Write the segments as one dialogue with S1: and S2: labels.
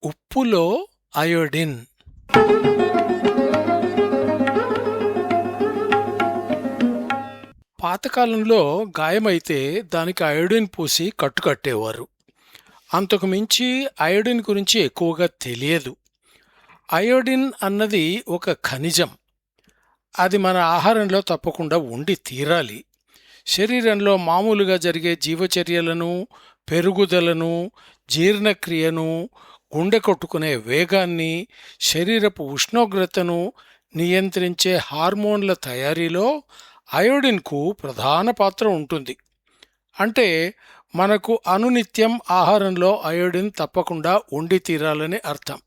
S1: ఉప్పులో అయోడిన్. పాతకాలంలో గాయమైతే దానికి అయోడిన్ పూసి కట్టుకట్టేవారు. అంతకు మించి అయోడిన్ గురించి ఎక్కువగా తెలియదు. అయోడిన్ అన్నది ఒక ఖనిజం. అది మన ఆహారంలో తప్పకుండా ఉండి తీరాలి. శరీరంలో మామూలుగా జరిగే జీవచర్యలను, పెరుగుదలను, జీర్ణక్రియను, గుండె కొట్టుకునే వేగాన్ని, శరీరపు ఉష్ణోగ్రతను నియంత్రించే హార్మోన్ల తయారీలో అయోడిన్కు ప్రధాన పాత్ర ఉంటుంది. అంటే మనకు అనునిత్యం ఆహారంలో అయోడిన్ తప్పకుండా ఉండి తీరాలని అర్థం.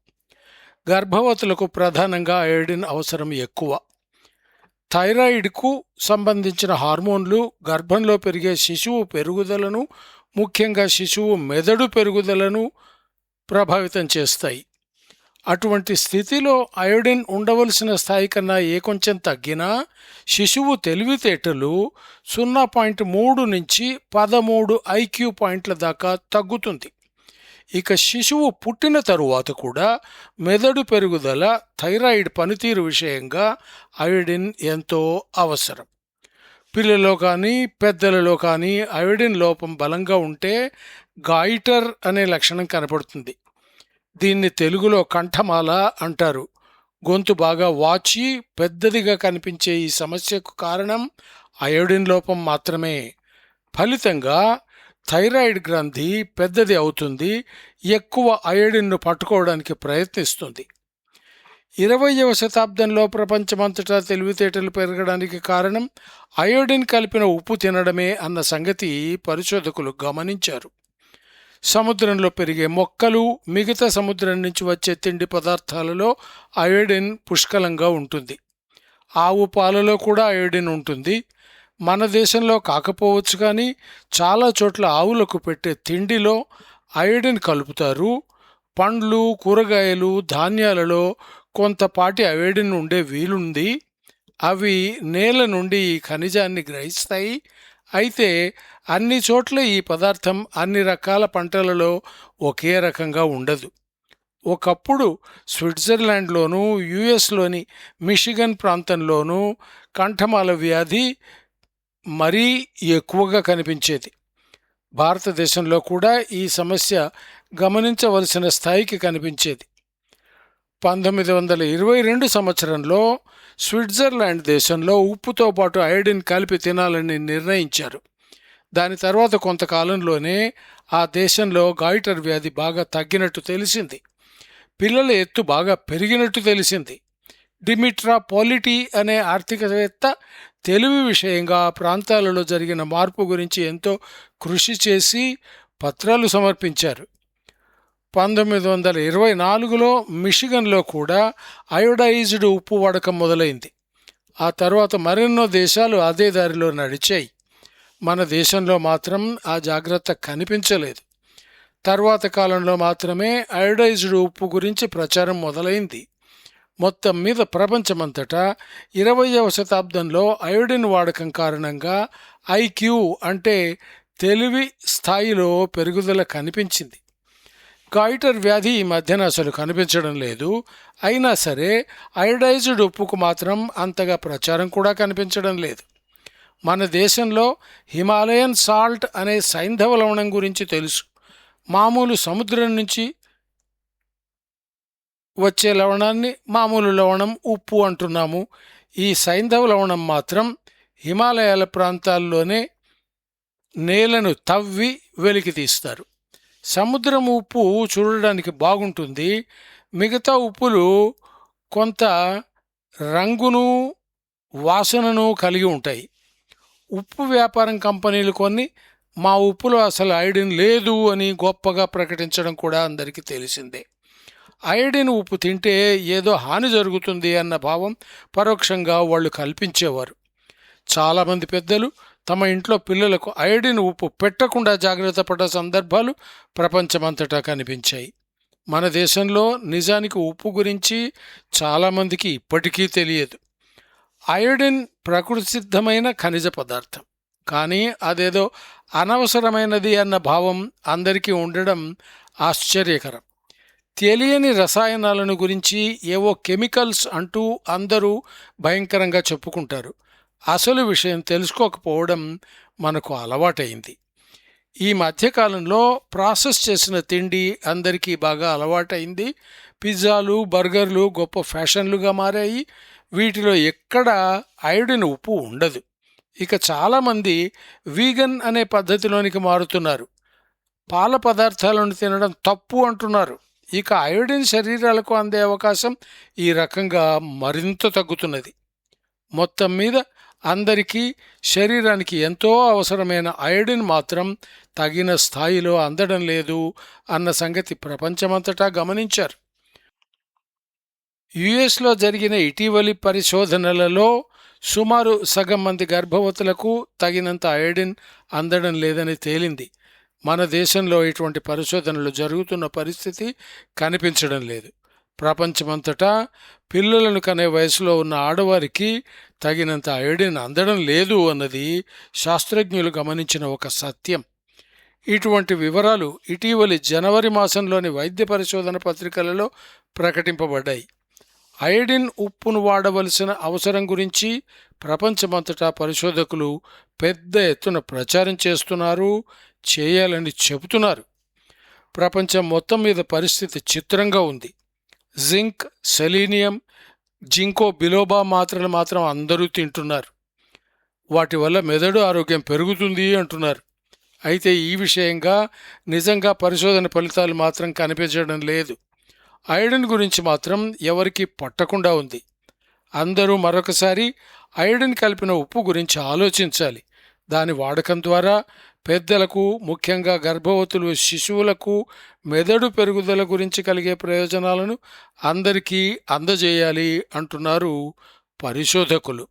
S1: గర్భవతులకు ప్రధానంగా అయోడిన్ అవసరం ఎక్కువ. థైరాయిడ్కు సంబంధించిన హార్మోన్లు గర్భంలో పెరిగే శిశువు పెరుగుదలను, ముఖ్యంగా శిశువు మెదడు పెరుగుదలను ప్రభావితం చేస్తాయి. అటువంటి స్థితిలో అయోడిన్ ఉండవలసిన స్థాయి కన్నా కొంచెం తగ్గినా శిశువు తెలివితేటలు 0.3 నుంచి 13 ఐక్యూ పాయింట్ల దాకా తగ్గుతుంది. ఇక శిశువు పుట్టిన తరువాత కూడా మెదడు పెరుగుదల, థైరాయిడ్ పనితీరు విషయంగా అయోడిన్ ఎంతో అవసరం. పిల్లలో కానీ పెద్దలలో కానీ అయోడిన్ లోపం బలంగా ఉంటే గాయిటర్ అనే లక్షణం కనపడుతుంది. దీన్ని తెలుగులో కంఠమాల అంటారు. గొంతు బాగా వాచి పెద్దదిగా కనిపించే ఈ సమస్యకు కారణం అయోడిన్ లోపం మాత్రమే. ఫలితంగా థైరాయిడ్ గ్రంథి పెద్దది అవుతుంది, ఎక్కువ అయోడిన్ను పట్టుకోవడానికి ప్రయత్నిస్తుంది. 20వ శతాబ్దంలో ప్రపంచమంతటా తెలివితేటలు పెరగడానికి కారణం అయోడిన్ కలిపిన ఉప్పు తినడమే అన్న సంగతి పరిశోధకులు గమనించారు. సముద్రంలో పెరిగే మొక్కలు, మిగతా సముద్రం నుంచి వచ్చే తిండి పదార్థాలలో అయోడిన్ పుష్కలంగా ఉంటుంది. ఆవు పాలలో కూడా అయోడిన్ ఉంటుంది. మన దేశంలో కాకపోవచ్చు కానీ చాలా చోట్ల ఆవులకు పెట్టే తిండిలో అయోడిన్ కలుపుతారు. పండ్లు, కూరగాయలు, ధాన్యాలలో కొంతపాటి అయోడిన్ ఉండే వీలుంది. అవి నేల నుండి ఈ ఖనిజాన్ని గ్రహిస్తాయి. అయితే అన్ని చోట్ల ఈ పదార్థం అన్ని రకాల పంటలలో ఒకే రకంగా ఉండదు. ఒకప్పుడు స్విట్జర్లాండ్లోనూ, యుఎస్లోని మిషిగన్ ప్రాంతంలోనూ కంఠమాల వ్యాధి మరీ ఎక్కువగా కనిపించేది. భారతదేశంలో కూడా ఈ సమస్య గమనించవలసిన స్థాయికి కనిపించేది. 1922 సంవత్సరంలో స్విట్జర్లాండ్ దేశంలో ఉప్పుతో పాటు అయోడిన్ కలిపి తినాలని నిర్ణయించారు. దాని తర్వాత కొంతకాలంలోనే ఆ దేశంలో గాయిటర్ వ్యాధి బాగా తగ్గినట్టు తెలిసింది. పిల్లల ఎత్తు బాగా పెరిగినట్టు తెలిసింది. డిమిట్రా పోలిటీ అనే ఆర్థికవేత్త తెలివి విషయంగా ఆ ప్రాంతాలలో జరిగిన మార్పు గురించి ఎంతో కృషి చేసి పత్రాలు సమర్పించారు. 1924లో మిషిగన్లో కూడా అయోడైజ్డ్ ఉప్పు వాడకం మొదలైంది. ఆ తర్వాత మరెన్నో దేశాలు అదే దారిలో నడిచాయి. మన దేశంలో మాత్రం ఆ జాగ్రత్త కనిపించలేదు. తర్వాత కాలంలో మాత్రమే అయోడైజ్డ్ ఉప్పు గురించి ప్రచారం మొదలైంది. మొత్తం మీద ప్రపంచమంతటా 20వ శతాబ్దంలో అయోడిన్ వాడకం కారణంగా ఐక్యూ అంటే తెలివి స్థాయిలో పెరుగుదల కనిపించింది. గాయిటర్ వ్యాధి ఈ మధ్యన అసలు కనిపించడం లేదు. అయినా సరే అయోడైజ్డ్ ఉప్పుకు మాత్రం అంతగా ప్రచారం కూడా కనిపించడం లేదు. మన దేశంలో హిమాలయన్ సాల్ట్ అనే సైంధవ లవణం గురించి తెలుసు. మామూలు సముద్రం నుంచి వచ్చే లవణాన్ని మామూలు లవణం, ఉప్పు అంటున్నాము. ఈ సైంధవ లవణం మాత్రం హిమాలయాల ప్రాంతాల్లోనే నేలను తవ్వి వెలికి తీస్తారు. సముద్రం ఉప్పు చూడడానికి బాగుంటుంది. మిగతా ఉప్పులు కొంత రంగును, వాసనను కలిగి ఉంటాయి. ఉప్పు వ్యాపారం కంపెనీలు కొన్ని మా ఉప్పులో అసలు అయోడిన్ లేదు అని గొప్పగా ప్రకటించడం కూడా అందరికీ తెలిసిందే. అయోడిన్ ఉప్పు తింటే ఏదో హాని జరుగుతుంది అన్న భావం పరోక్షంగా వాళ్ళు కల్పించేవారు. చాలామంది పెద్దలు తమ ఇంట్లో పిల్లలకు అయోడిన్ ఉప్పు పెట్టకుండా జాగ్రత్త పడ్డ సందర్భాలు ప్రపంచమంతటా కనిపించాయి. మన దేశంలో నిజానికి ఉప్పు గురించి చాలామందికి ఇప్పటికీ తెలియదు. అయోడిన్ ప్రకృతి సిద్ధమైన ఖనిజ పదార్థం, కానీ అదేదో అనవసరమైనది అన్న భావం అందరికీ ఉండడం ఆశ్చర్యకరం. తెలియని రసాయనాలను గురించి ఏవో కెమికల్స్ అంటూ అందరూ భయంకరంగా చెప్పుకుంటారు. అసలు విషయం తెలుసుకోకపోవడం మనకు అలవాటైంది. ఈ మధ్యకాలంలో ప్రాసెస్ చేసిన తిండి అందరికీ బాగా అలవాటైంది. పిజ్జాలు, బర్గర్లు గొప్ప ఫ్యాషన్లుగా మారాయి. వీటిలో ఎక్కడ అయోడిన్ ఉప్పు ఉండదు. ఇక చాలామంది వీగన్ అనే పద్ధతిలోనికి మారుతున్నారు. పాల పదార్థాలను తినడం తప్పు అంటున్నారు. ఇక అయోడిన్ శరీరాలకు అందే అవకాశం ఈ రకంగా మరింత తగ్గుతున్నది. మొత్తం మీద అందరికీ శరీరానికి ఎంతో అవసరమైన అయోడిన్ మాత్రం తగిన స్థాయిలో అందడం లేదు అన్న సంగతి ప్రపంచమంతటా గమనించారు. యుఎస్లో జరిగిన ఇటీవలి పరిశోధనలలో సుమారు సగం మంది గర్భవతులకు తగినంత అయోడిన్ అందడం లేదని తేలింది. మన దేశంలో ఇటువంటి పరిశోధనలు జరుగుతున్న పరిస్థితి కనిపించడం లేదు. ప్రపంచమంతటా పిల్లలను కనే వయసులో ఉన్న ఆడవారికి తగినంత అయోడిన్ అందడం లేదు అన్నది శాస్త్రజ్ఞులు గమనించిన ఒక సత్యం. ఇటువంటి వివరాలు ఇటీవలి జనవరి మాసంలోని వైద్య పరిశోధన పత్రికలలో ప్రకటింపబడ్డాయి. అయోడిన్ ఉప్పును వాడవలసిన అవసరం గురించి ప్రపంచమంతటా పరిశోధకులు పెద్ద ఎత్తున ప్రచారం చేస్తున్నారు, చేయాలని చెబుతున్నారు. ప్రపంచం మొత్తం మీద పరిస్థితి చిత్రంగా ఉంది. జింక్, సెలీనియం, జింకో బిలోబా మాత్రలు మాత్రం అందరూ తింటున్నారు. వాటి వల్ల మెదడు ఆరోగ్యం పెరుగుతుంది అంటున్నారు. అయితే ఈ విషయంగా నిజంగా పరిశోధన ఫలితాలు మాత్రం కనిపించడం లేదు. అయోడిన్ గురించి మాత్రం ఎవరికీ పట్టకుండా ఉంది. అందరూ మరొకసారి అయోడిన్ కలిపిన ఉప్పు గురించి ఆలోచించాలి. దాని వాడకం ద్వారా పెద్దలకు, ముఖ్యంగా గర్భవతులు, శిశువులకు మెదడు పెరుగుదల గురించి కలిగే ప్రయోజనాలను అందరికీ అందజేయాలి అంటున్నారు పరిశోధకులు.